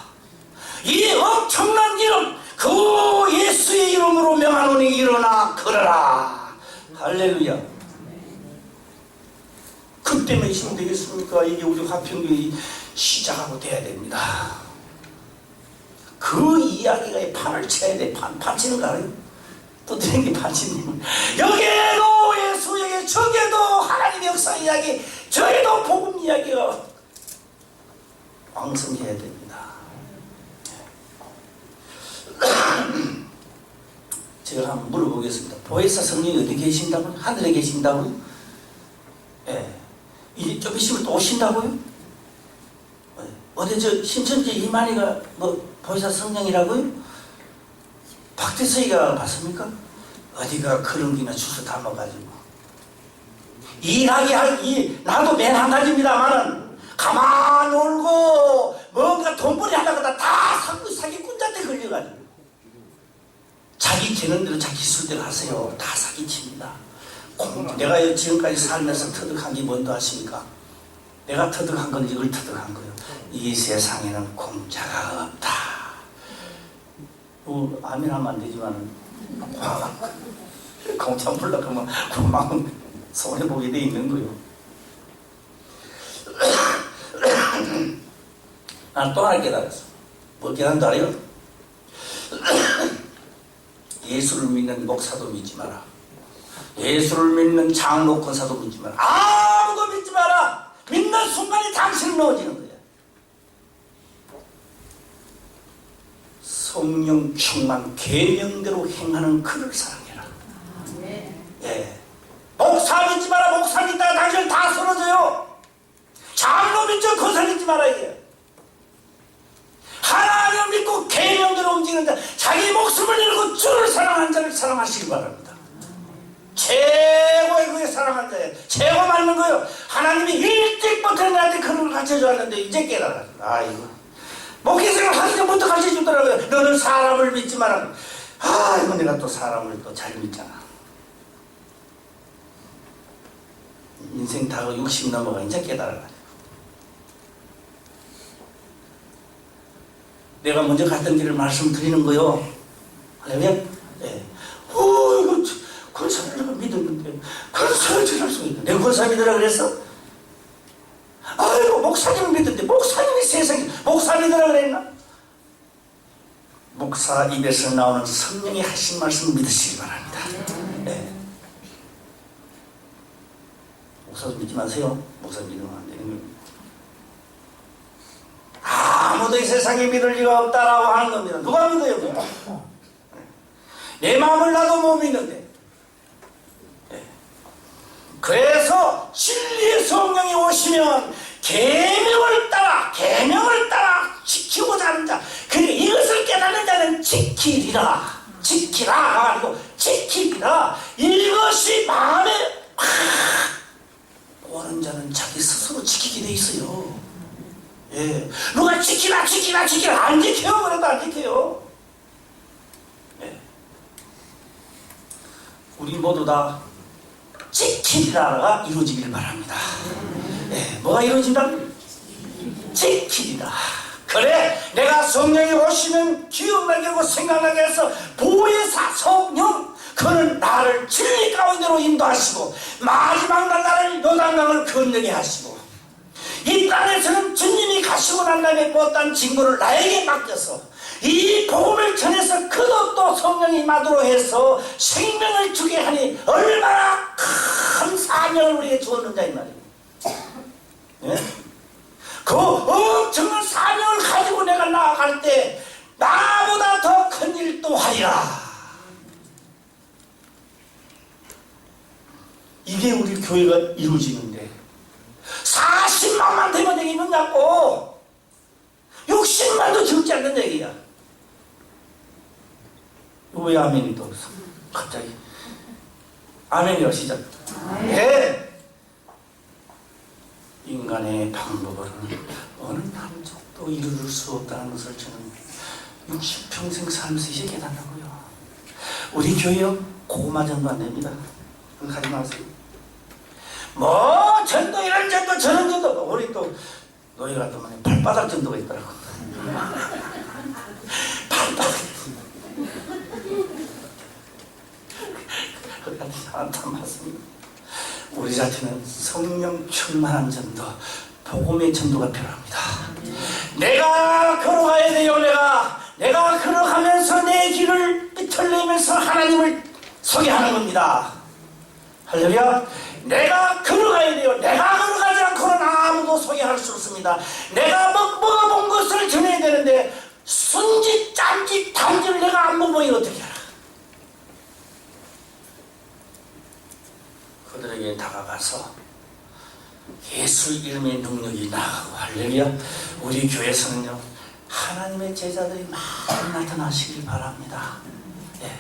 A: 이 엄청난 이름, 그 예수의 이름으로 명하노니 일어나 걸어라. 할렐루야. 그때만 있으면 되겠습니까? 이게 우리 화평교회 시작하고 돼야 됩니다. 그 이야기가 판을 쳐야 돼. 판 치는 거 알아요? 또 되는 게 판치는 여기에도 예수 이야기, 저기에도 하나님의 역사 이야기, 저기에도 복음 이야기가 왕성해야 됩니다. 제가 한번 물어보겠습니다. 보혜사 성령이 어디 계신다고요? 하늘에 계신다고요? 예. 이제 좀 있으면 또 오신다고요? 어디 저 신천지 이만희가 뭐 보혜사 성령이라고요? 박대서이가 봤습니까? 어디가 그런 기나 주워 담아가지고 나도 맨 한 가지입니다만은 가만 놀고 뭔가 돈벌이 하다가 다 사기꾼한테 걸려가지고 자기 되는 대로 자기 술대로 하세요. 다 사기칩니다. 내가 지금까지 살면서 터득한 게 뭔지 아십니까? 내가 터득한 건 이걸 터득한 거예요. 이 세상에는 공짜가 없다. 아멘 하면 안 되지만 공짜 불러가면 금방 손해보게 돼 있는 거예요. 난 또 하나 깨달았어. 뭐 깨달은 줄 알아요? 예수를 믿는 목사도 믿지 마라. 예수를 믿는 장로 권사도 믿지 마라. 아무도 믿지 마라. 믿는 순간에 당신을 넣어지는 거야. 성령 충만 계명대로 행하는 그를 사랑해라. 예. 목사 믿지 마라. 목사 믿다가 당신을 다 쓰러져요. 장로 믿죠. 권사 믿지 마라 이게. 하나님을 믿고 계명대로 움직이는 자, 자기 목숨을 잃고 주를 사랑하는 자를 사랑하시기 바랍니다. 최고의 그게 사랑하는 자예요. 최고 맞는 거예요. 하나님이 일찍부터 나한테 그런 걸 가르쳐줬는데 이제 깨달아. 이거 목회생을 하기 전부터 가르쳐주더라고요. 너는 사람을 믿지 마라. 이거 내가 또 사람을 또 잘 믿잖아. 인생 다 60 넘어가 이제 깨달아가지고 내가 먼저 갔던 길을 말씀드리는 거요. 할렐루야. 예. 이거 권사님을 믿었는데 권사를 지날 수가 있다. 내가 권사 믿으라 그랬어? 아이고 목사님을 믿었는데 목사님이 세상에 목사 믿으라 그랬나? 목사 입에서 나오는 성령이 하신 말씀 믿으시기 바랍니다. 예. 목사도 믿지 마세요. 목사 믿으면 안 되는 거예요. 아무도 이 세상에 믿을 리가 없다라고 하는 겁니다. 누가 믿어요? 내 마음을 나도 못 믿는데. 그래서 진리의 성령이 오시면 계명을 따라 지키고자 하는 자, 그러니까 이것을 깨닫는 자는 지키리라 아니고 지키리라. 이것이 마음에 오는 자는 자기 스스로 지키게 돼 있어요. 예. 누가 지키라 안 지켜요. 그래도 안 지켜요. 예. 우리 모두 다 지키리라가 이루어지길 바랍니다. 예. 뭐가 이루어진다? 지키리라. 그래, 내가 성령이 오시면 기억나게 하고 생각나게 해서 보혜사 성령, 그는 나를 진리 가운데로 인도하시고 마지막 날 나를 요단강을 건너게 하시고 이 땅에서는 주님이 가시고 난 다음에 못한 직무를 나에게 맡겨서 이 복음을 전해서 그도 또 성령이 마도록 해서 생명을 주게 하니 얼마나 큰 사명을 우리에게 주었는가 이 말이에요. 예? 그 엄청난 사명을 가지고 내가 나아갈 때 나보다 더 큰 일도 하리라. 이게 우리 교회가 이루어지는데 40만만 되면 되겠느냐고. 60만도 적지 않는 얘기야. 왜 아멘이 또 없어? 갑자기 아멘이요 시작. 예. 인간의 방법으로는 어느 한쪽도 이룰 수 없다는 것을 저는 60평생 살면서 이제 깨닫는다고요. 우리 교회요 고구마 전도 안 됩니다. 가지 마세요. 뭐 전도 이런 전도 저런 전도. 우리 또 노예 같은 발바닥 전도가 있더라고. 발바닥. 맞습니다. 우리 자체는 성령 충만한 전도, 복음의 전도가 필요합니다. 내가 걸어가야 돼요. 내가 걸어가면서 내 길을 삐틀리면서 하나님을 소개하는 겁니다. 할렐루야. 내가 걸어가야 돼요. 내가 걸어가지 않고는 아무도 소개할 수 없습니다. 내가 먹어본 것을 전해야 되는데 순짓, 짬짓, 단짓을 내가 안 먹으면 어떻게 알아? 그들에게 다가가서 예수 이름의 능력이 나가고, 할렐루야. 우리 교회에서는요, 하나님의 제자들이 많이 나타나시길 바랍니다. 예.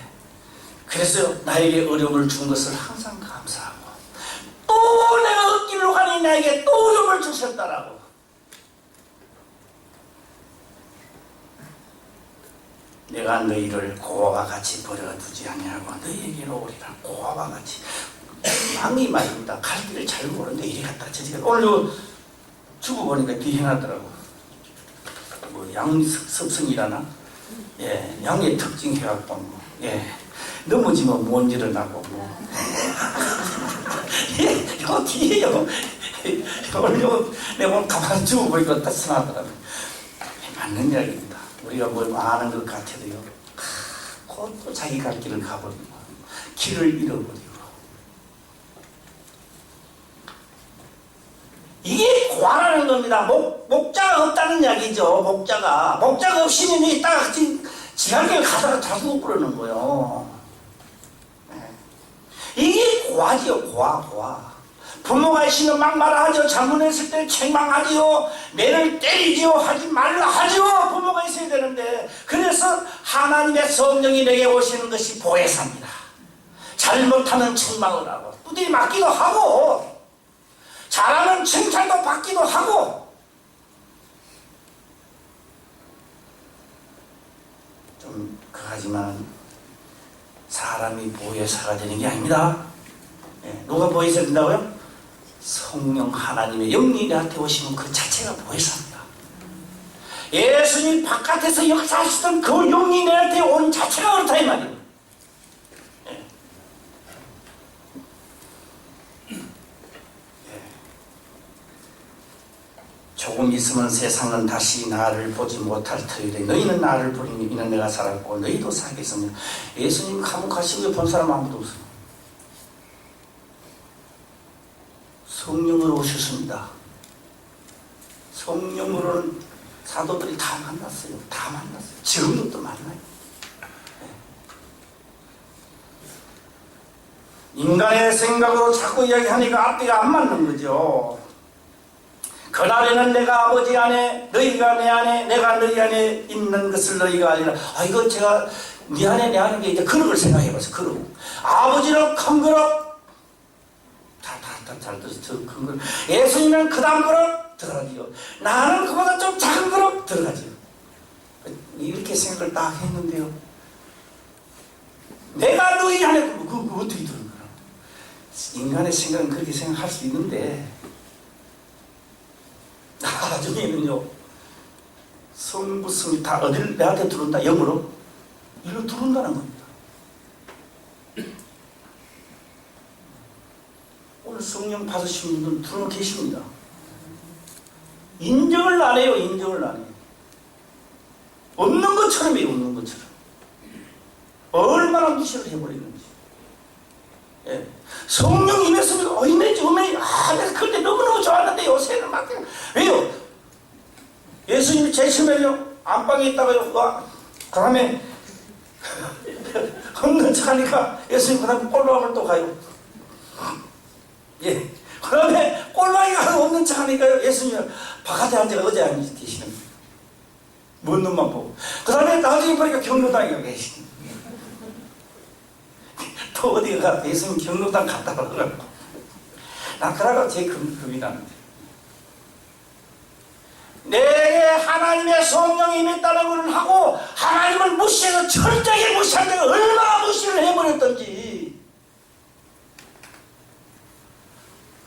A: 그래서 나에게 어려움을 준 것을 항상 감사하고, 또 내가 얻기로 가니 나에게 또 어려움을 주셨다라고. 내가 너희를 고아와 같이 버려두지 아니하고 너희에게로 오리라. 고아와 같이. 왕이 말입니다. 갈 길을 잘 모르는데 이리 갔다가 저리 갔다가. 오늘 주고 보니까 비행하더라고. 뭐 양습성이라나? 예, 양의 특징 해갖고 뭐. 예, 넘어지면 먼지를 나고 뭐. 예, 요 뒤에요. 오늘 내가 오늘 가만히 주고 보니까 따스하더라고요. 맞는 이야기입니다. 우리가 뭘 아는 것 같아도요, 곧 또 자기 갈 길을 가버리고 길을 잃어버리고. 이게 고아라는 겁니다. 목자가 없다는 이야기죠. 목자가 없으면 이따가 지갈 길 가다가 다 죽어버리는 거예요. 이게 고아지요. 고아. 부모가 있으면 막 말하죠. 잘못했을 때 책망하지요. 매를 때리지요. 하지 말라 하지요. 부모가 있어야 되는데, 그래서 하나님의 성령이 내게 오시는 것이 보혜사입니다. 잘못하면 책망을 하고, 두드리 맞기도 하고, 잘하면 칭찬도 받기도 하고. 좀 그하지만 사람이 보혜사가 되는 게 아닙니다. 예, 누가 보혜사 된다고요? 성령 하나님의 영이 나한테 오시면 그 자체가 보혜사입니다. 예수님 바깥에서 역사하시던 그 영이 나한테 온 자체가 그렇다 이 말이에요. 예. 예. 조금 있으면 세상은 다시 나를 보지 못할 터이래. 너희는 나를 보리니 이는 내가 살았고 너희도 살겠으며. 예수님 감옥하시고 본 사람 아무도 없어요. 성령으로 오셨습니다. 성령으로는 사도들이 다 만났어요. 지금도 또 만나요. 인간의 생각으로 자꾸 이야기하니까 앞뒤가 안 맞는 거죠. 그날에는 내가 아버지 안에, 너희가 내 안에, 내가 너희 안에 있는 것을 너희가 알리라. 이거 제가 네 안에 내 안에 이제 그릇을 생각해봐서 그릇. 아버지는 큰 그릇. 잘 들어서 큰 그릇. 예수님은 그 다음 그릇 들어가지요. 나는 그보다 좀 작은 그릇 들어가지요. 이렇게 생각을 딱 했는데요. 내가 너희 안에 그거 어떻게 들은 거야? 인간의 생각은 그렇게 생각할 수 있는데, 나중에는요, 성부성이 다 어디를 내한테 들어온다? 영으로? 이리로 들어온다는 겁니다. 오늘 성령 받으신 분들 들어와 계십니다. 인정을 안 해요. 없는 것처럼 해요. 없는 것처럼. 얼마나 무시를 해버리는지. 예. 성령 임했으면 임했지. 내가 그때 너무너무 좋았는데 요새는 막. 왜요? 예수님이 제일 처음에요, 안방에 있다가요, 그 다음에 없는 척 하니까 예수님 그 다음에 꼴로함을 또 가요. 예. 그 다음에 꼴로함이 가서 없는 척 하니까요, 예수님이 바깥에 앉아가 어제 앉아 계시는 거예요. 먼 눈만 보고. 그 다음에 나중에 보니까 경로당에 가 계시는 거예요. 또 어디가 예수님 경로당 갔다 오라고. 나 그러고 제 금이 나는데. 내게 하나님의 성령이 임했다는 것을 하고 하나님을 무시해서 철저하게 무시한 데가 얼마나 무시를 해버렸던지.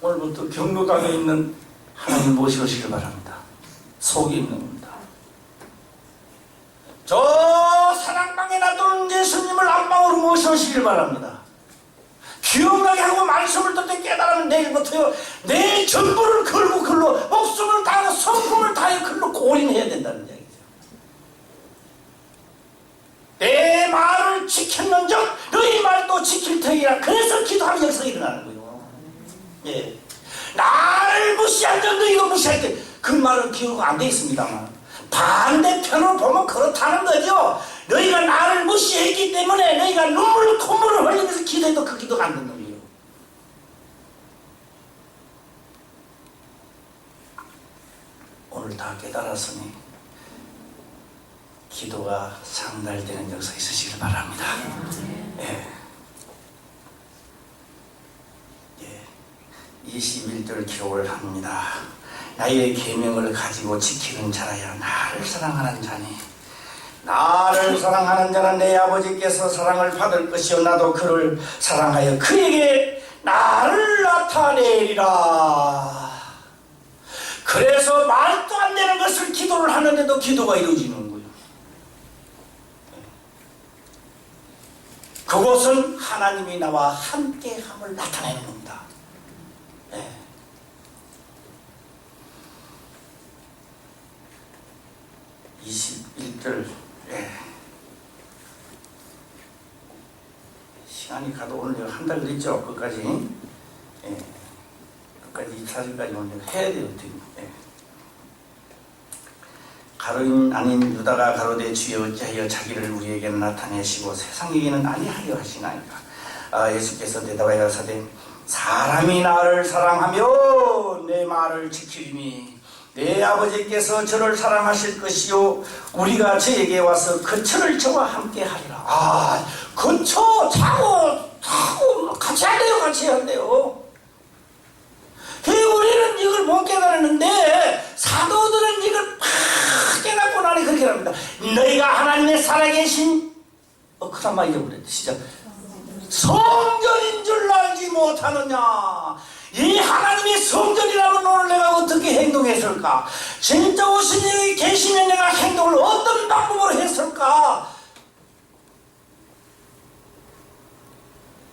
A: 오늘부터 경로당에 있는 하나님 모시시길 바랍니다. 속에 있는 겁니다. 저 사랑방에 놔둔 예수님을 안방으로 모시시길 바랍니다. 기억나게 하고 말씀을 듣때 깨달으면 내일부터요, 내 전부를 걸고 글로 목숨을 다하고 성품을 다해 글로 올인해야 된다는 얘기죠. 내 말을 지켰는즉 너희 말도 지킬 터이라. 그래서 기도하는 역사가 일어나는 거예요. 예. 나를 무시한 적 너희도 무시할 때, 그 말은 기록가 안 돼 있습니다만 반대편으로 보면 그렇다는 거죠. 너희가 나를 무시했기 때문에 너희가 눈물 콧물을 흘리면서 기도해도 그 기도가 안 되는 거예요. 오늘 다 깨달았으니 기도가 상달되는 역사 있으시길 바랍니다. 예. 예. 21절 기록을 합니다. 나의 계명을 가지고 지키는 자라야 나를 사랑하는 자니, 나를 사랑하는 자는 내 아버지께서 사랑을 받을 것이요 나도 그를 사랑하여 그에게 나를 나타내리라. 그래서 말도 안 되는 것을 기도를 하는데도 기도가 이루어지는 거예요. 그것은 하나님이 나와 함께함을 나타내는 겁니다. 21절. 시간이 가도 오늘 한 달 그랬죠. 끝까지. 끝까지 24절까지 오늘 해야 돼요. 가룟 아닌 유다가 가로되 주여 어찌하여 자기를 우리에게 나타내시고 세상에게는 아니하려 하시나이까. 예수께서 대답하여 가라사대 사람이 나를 사랑하며 내 말을 지키리니 내 아버지께서 저를 사랑하실 것이요 우리가 저에게 와서 그처를 저와 함께 하리라. 그처 자고 같이 한대요. 같이 한대요. 우리는 이걸 못 깨달았는데 사도들은 이걸 팍 깨닫고 나니 그렇게 합니다. 너희가 하나님의 살아계신 그나마 잊어버렸대. 시작. 성전인 줄 알지 못하느냐. 이 하나님의 성전이라면 오늘 내가 어떻게 행동했을까? 진짜 오신 분이 계시면 내가 행동을 어떤 방법으로 했을까?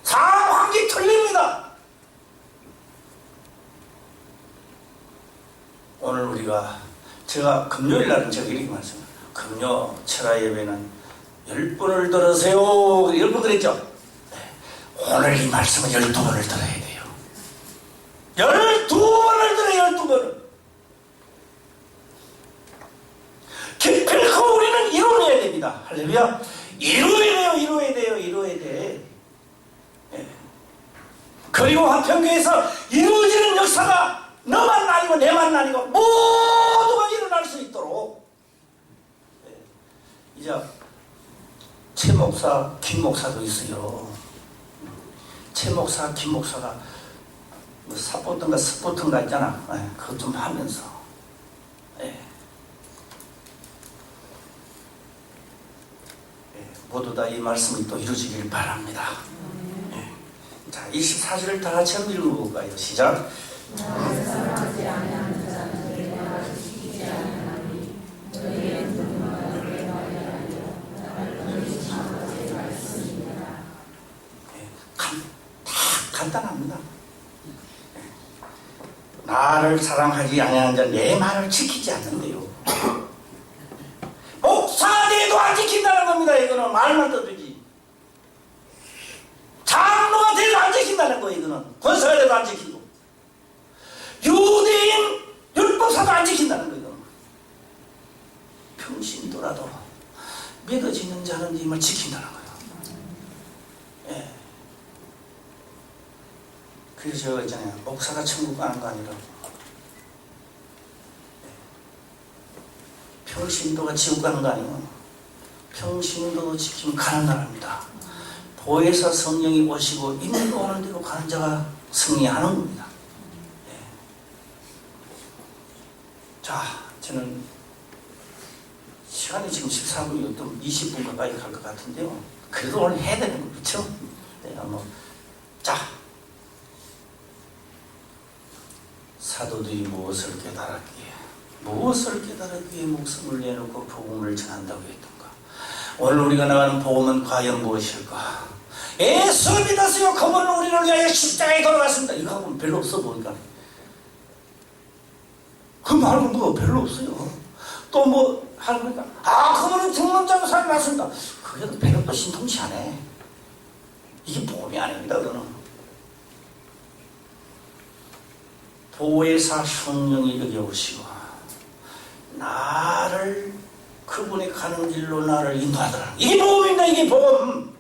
A: 상황이 틀립니다. 오늘 우리가 제가 금요일 날은 제가 이렇게 말씀합니다. 금요 철야 예배는 10번을 들으세요. 10번 그랬죠? 오늘 이 말씀은 12번을 들어야 돼요. 12번을 들어요. 12번을. 기필코 우리는 이루어내야 됩니다. 할렐루야. 이루어야 돼. 그리고 화평교회에서 이루어지는 역사가 너만 아니고 내만 아니고 모두가 일어날 수 있도록. 이제 최 목사, 김 목사도 있어요. 최 목사, 김 목사가 뭐 사포든가 스포든가 있잖아. 그것 좀 하면서. 모두 다 이 말씀이 또 이루어지길 바랍니다. 자, 24절을 다 같이 한번 읽어볼까요? 시작. 간단합니다. 나를 사랑하지 아니하는 자는 내 말을 지키지 않는데요. 목사대도 안 지킨다는 겁니다. 이거는 말만 떠들지. 장로가 돼도 안 지킨다는 거예요. 이거는 권사가 돼도 안 지키고 유대인 율법사도 안 지킨다는 거예요. 평신도라도 믿어지는 자는 이 말 지킨다는 거예요. 그래서 제가 있잖아요. 목사가 천국 가는 거 아니라 평신도가 지옥 가는 거 아니고 평신도도 지키면 가는 나라입니다. 보혜사 성령이 오시고 있는 오는 대로 가는 자가 승리하는 겁니다. 자, 저는 시간이 지금 14분이 또 20분 가까이 갈 것 같은데요. 그래도 오늘 해야 되는 거 그렇죠? 내가 자, 사도들이 무엇을 깨달았기에 목숨을 내놓고 복음을 전한다고 했던가? 오늘 우리가 나가는 복음은 과연 무엇일까? 예수 믿었어요. 그분은 우리를 위하여 십자가에 돌아갔습니다. 이거 하면 별로 없어 보니까. 그 말은 뭐 별로 없어요. 또 뭐 하니까 그분은 중문자로 살아났습니다. 그게도 별로 또 신통치 않아. 이게 복음이 아닙니다. 그거는 보혜사 성령이 여기 오시고 나를 그분이 가는 길로 나를 인도하더라. 이게 복음입니다. 이게 복음.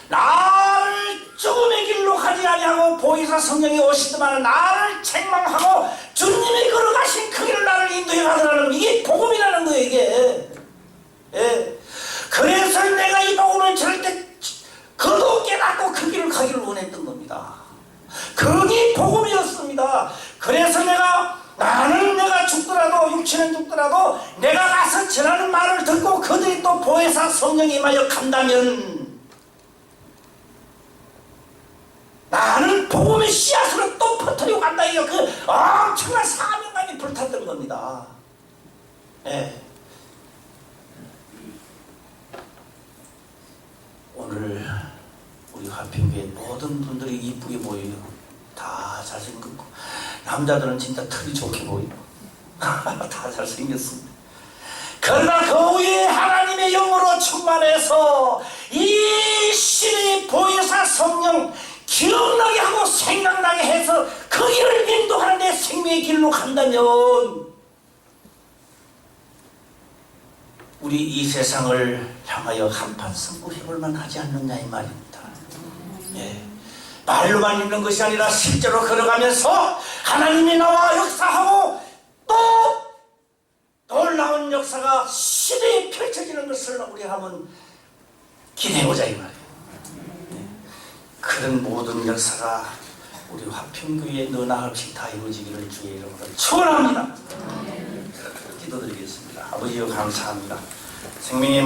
A: 나를 죽음의 길로 가지 아니하고 보혜사 성령이 오시더만 나를 책망하고 주님이 걸어가신 그 길을 나를 인도해 가더라는 이게 복음이라는 거예요. 이게. 예. 그래서 내가 이 복음을 절대 그도 깨닫고 그 길을 가기를 원했던 겁니다. 그게 복음이었습니다. 그래서 나는 내가 죽더라도 육체는 죽더라도 내가 가서 전하는 말을 듣고 그들이 또 보혜사 성령이 임하여 간다면 나는 복음의 씨앗으로 또 퍼뜨리고 간다. 이거 그 엄청난 사명감이 불탔던 겁니다. 예. 오늘 우리 화평교회 모든 분들이 이쁘게 보여요. 다 잘생겼고 남자들은 진짜 털이 좋게 보이고 다 잘생겼습니다. 그러나 그 위에 하나님의 영으로 충만해서 이 신의 보혜사 성령 기억나게 하고 생각나게 해서 그 길을 인도하는데 생명의 길로 간다면 우리 이 세상을 향하여 한판 승부해볼만 하지 않느냐 이 말입니다. 예. 말로만 있는 것이 아니라 실제로 걸어가면서 하나님이 나와 역사하고 또 놀라운 역사가 시대에 펼쳐지는 것을 우리 한번 기대해보자 이 말이에요. 예. 그런 모든 역사가 우리 화평교회에 너나 없이 다 이루어지기를 주의 이름으로 축원합니다. 기도드리겠습니다. 아버지여 감사합니다. 생명의 말